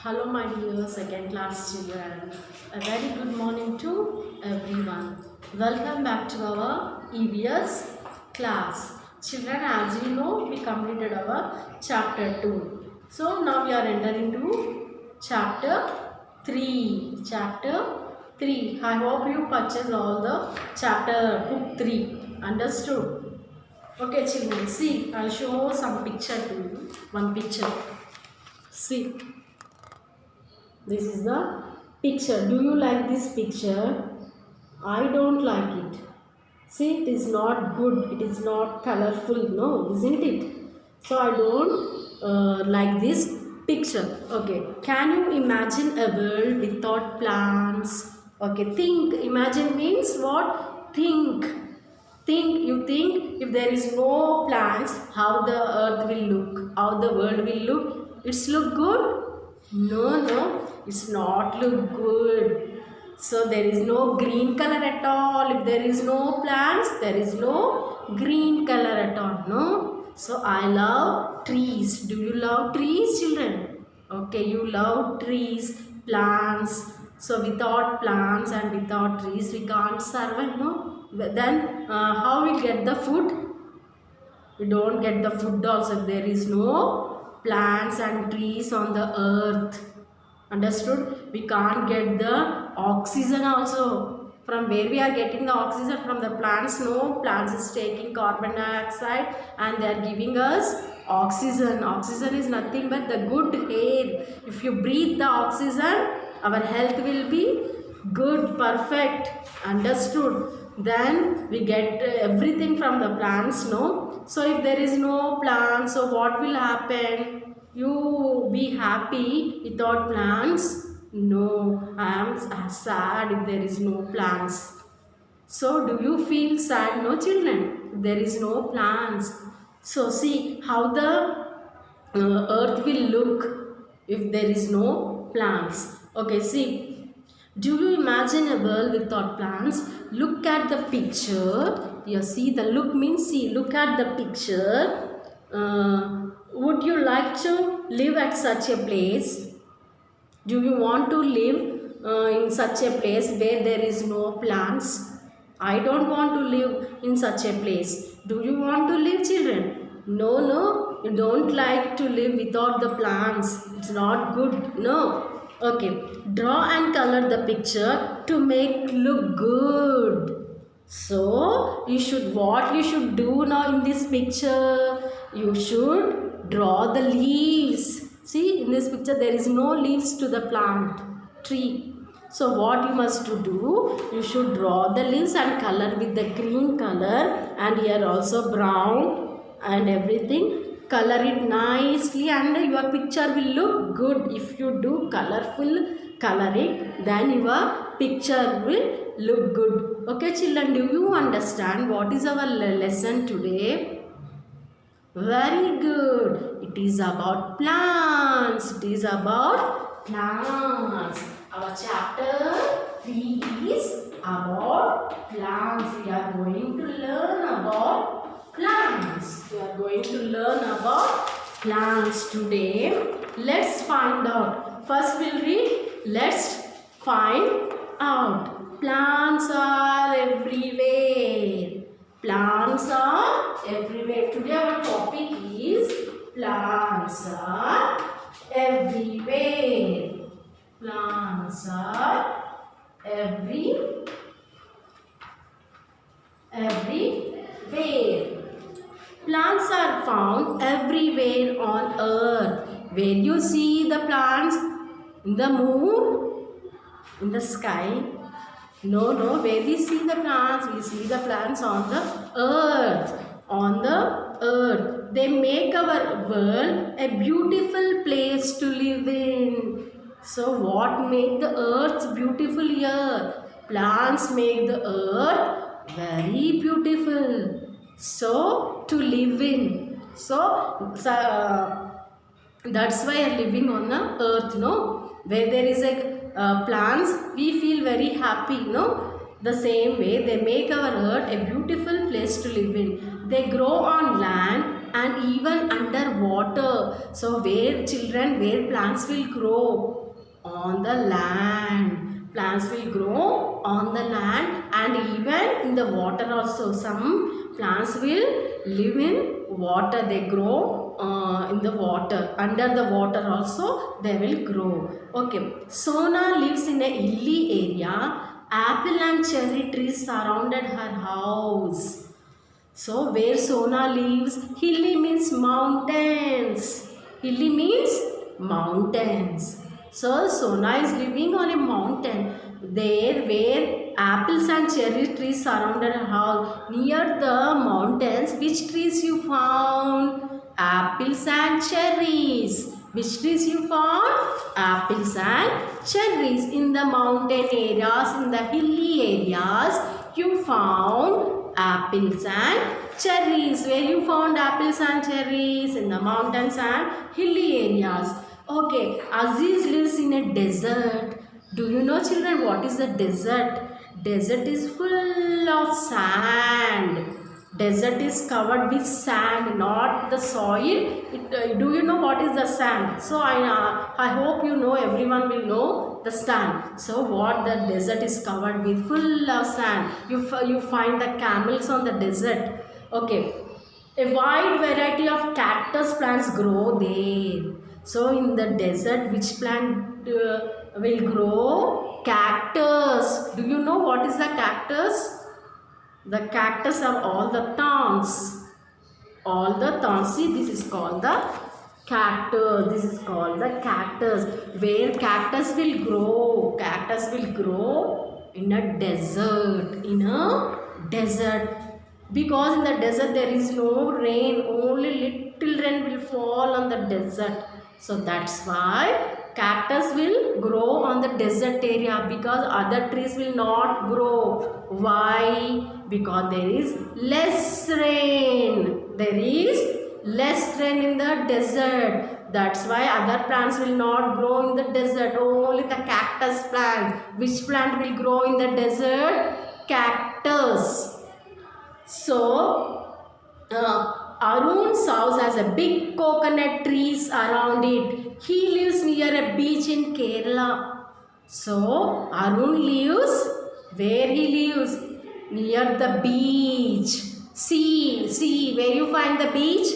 Hello, my dear second class children. A very good morning to everyone. Welcome back to our EVS class. Children, as you know, we completed our chapter 2. So, now we are entering to chapter 3. Chapter 3. I hope you purchase all the chapter book 3. Understood? Okay, children, see, I'll show some picture to you. One picture. See. This is the picture. Do you like this picture? I don't like it. See, it is not good. It is not colorful. No, isn't it? So I don't like this picture. Okay. Can you imagine a world without plants? Okay. Think. Imagine means what? Think. You think if there is no plants, how the earth will look, how the world will look. It's look good? No, it's not look good. So there is no green color at all. If there is no plants, there is no green color at all. No. So I love trees. Do you love trees, children? Okay, you love trees, plants. So without plants and without trees, we can't survive. No. Then how we get the food? We don't get the food also. There is no plants and trees on the earth. Understood? We can't get the oxygen also. From where we are getting the oxygen? From the plants? No, plants is taking carbon dioxide and they are giving us oxygen. Oxygen is nothing but the good air. If you breathe the oxygen, our health will be good, perfect. Understood? Then we get everything from the plants, no? So if there is no plants, so what will happen? You be happy without plants? No, I am sad if there is no plants. So do you feel sad? No, children, if there is no plants. So see how the earth will look if there is no plants. Okay, see. Do you imagine a world without plants? Look at the picture. You see the look means see. Look at the picture. Would you like to live at such a place? Do you want to live in such a place where there is no plants? I don't want to live in such a place. Do you want to live, children? No, you don't like to live without the plants. It's not good. No. Okay, draw and color the picture to make look good. So, what you should do now in this picture? You should draw the leaves. See, in this picture there is no leaves to the plant, tree. So, what you must do? You should draw the leaves and color with the green color and here also brown and everything. Color it nicely and your picture will look good. If you do colorful coloring, then your picture will look good. Okay, children, do you understand what is our lesson today? Very good. It is about plants. It is about plants. Our chapter 3 is about plants. We are going to learn about plants. We are going to learn about plants today. Let's find out. First we'll read. Let's find out. Plants are everywhere. Plants are everywhere. Today our topic is plants are everywhere. Plants are everywhere. Plants are found everywhere on earth. Where you see the plants? In the moon? In the sky? No, where we see the plants? We see the plants on the earth. On the earth. They make our world a beautiful place to live in. So what make the earth beautiful here? Plants make the earth very beautiful. So to live in. So that's why I am living on the earth, no? Where there is a plants, we feel very happy, no? The same way, they make our earth a beautiful place to live in. They grow on land and even underwater. So where plants will grow? On the land. Plants will grow on the land and even in the water also. Some plants will live in water. They grow in the water. Under the water also they will grow. Okay. Sona lives in a hilly area. Apple and cherry trees surrounded her house. So where Sona lives, hilly means mountains. Hilly means mountains. So Sona is living on a mountain. There where apples and cherry trees surrounded her house. Near the mountains, which trees you found? Apples and cherries. Which trees you found? Apples and cherries. In the mountain areas, in the hilly areas, you found apples and cherries. Where you found apples and cherries? In the mountains and hilly areas. Okay, Aziz lives in a desert. Do you know, children, what is the desert? Desert is full of sand. Desert is covered with sand, not the soil. Do you know what is the sand? So I hope you know, everyone will know the sand. So what the desert is covered with? Full of sand. You find the camels on the desert. Okay. A wide variety of cactus plants grow there. So in the desert, which plant will grow? Cactus. Do you know what is the cactus? The cactus have all the thorns. All the thorns. See, this is called the cactus. This is called the cactus. Where cactus will grow? Cactus will grow in a desert. In a desert. Because in the desert there is no rain. Only little rain will fall on the desert. So that's why cactus will grow on the desert area, because other trees will not grow. Why? Because there is less rain. There is less rain in the desert. That's why other plants will not grow in the desert. Only the cactus plant. Which plant will grow in the desert? Cactus. So, Arun's house has a big coconut trees around it. He lives near a beach in Kerala. So, Arun lives where he lives? Near the beach. Sea. Where you find the beach?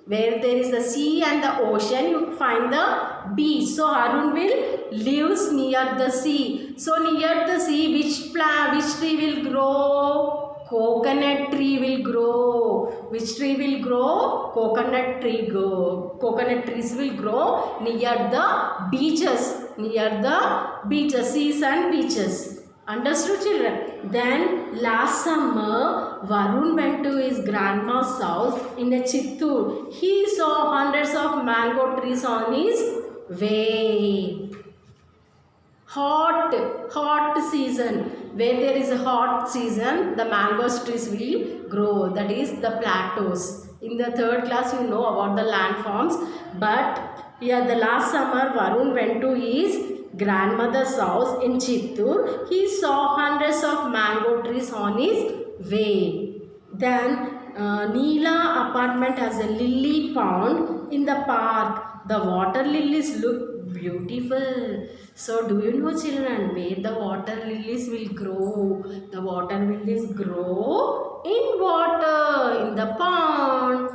Where there is the sea and the ocean, you find the beach. So, Arun will lives near the sea. So, near the sea, which tree will grow? Coconut tree will grow. Which tree will grow? Coconut tree grow. Coconut trees will grow near the beaches. Near the beaches, seas and beaches. Understood, children? Then last summer, Varun went to his grandma's house in a Chittoor. He saw hundreds of mango trees on his way. Hot season. Where there is a hot season, the mango trees will grow. That is the plateaus. In the third class, you know about the landforms. But here, the last summer, Varun went to his grandmother's house in Chittoor. He saw hundreds of mango trees on his way. Then Neela apartment has a lily pond in the park. The water lilies look beautiful. So do you know, children, where the water lilies will grow? The water lilies grow in water, in the pond.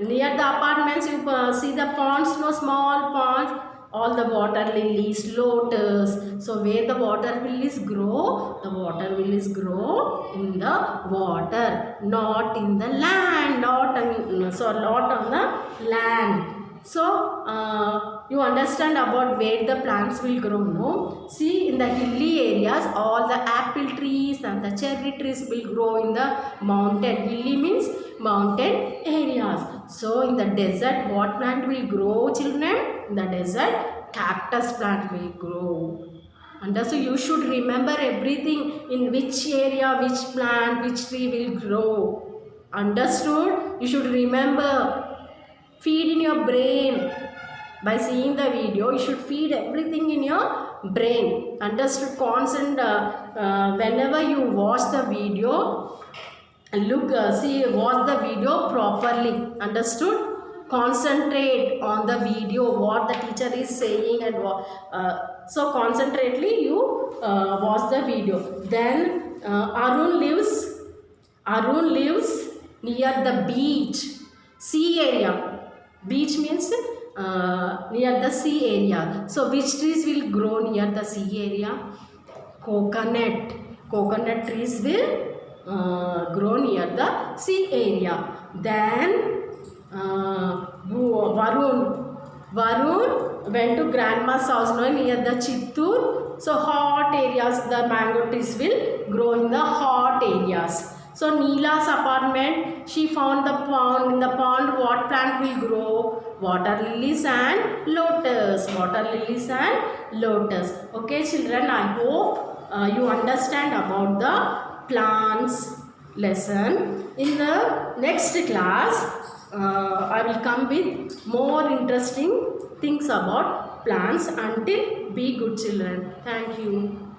Near the apartments, you see the ponds, no small ponds. All the water lilies, lotus. So where the water lilies grow? The water lilies grow in the water, not in the land. Not on the land. So you understand about where the plants will grow, no? See, in the hilly areas, all the apple trees and the cherry trees will grow in the mountain. Hilly means mountain areas. So in the desert, what plant will grow, children? In the desert, cactus plant will grow. And so you should remember everything, in which area, which plant, which tree will grow. Understood? You should remember. Feed in your brain. By seeing the video, you should feed everything in your brain. Understood? Whenever you watch the video, watch the video properly. Understood? concentrate on the video, what the teacher is saying, and what, so concentrately you watch the video. Then Arun lives near the beach, sea area. Beach means near the sea area. So which trees will grow near the sea area? Coconut trees will grow near the sea area. Then Varun went to grandma's house near the Chittoor. So hot areas, the mango trees will grow in the hot areas. So Neela's apartment, she found the pond. In the pond, what plant will grow? Water lilies and lotus. Water lilies and lotus. Okay, children, I hope you understand about the plants lesson. In the next class, I will come with more interesting things about plants. Until, be good children. Thank you.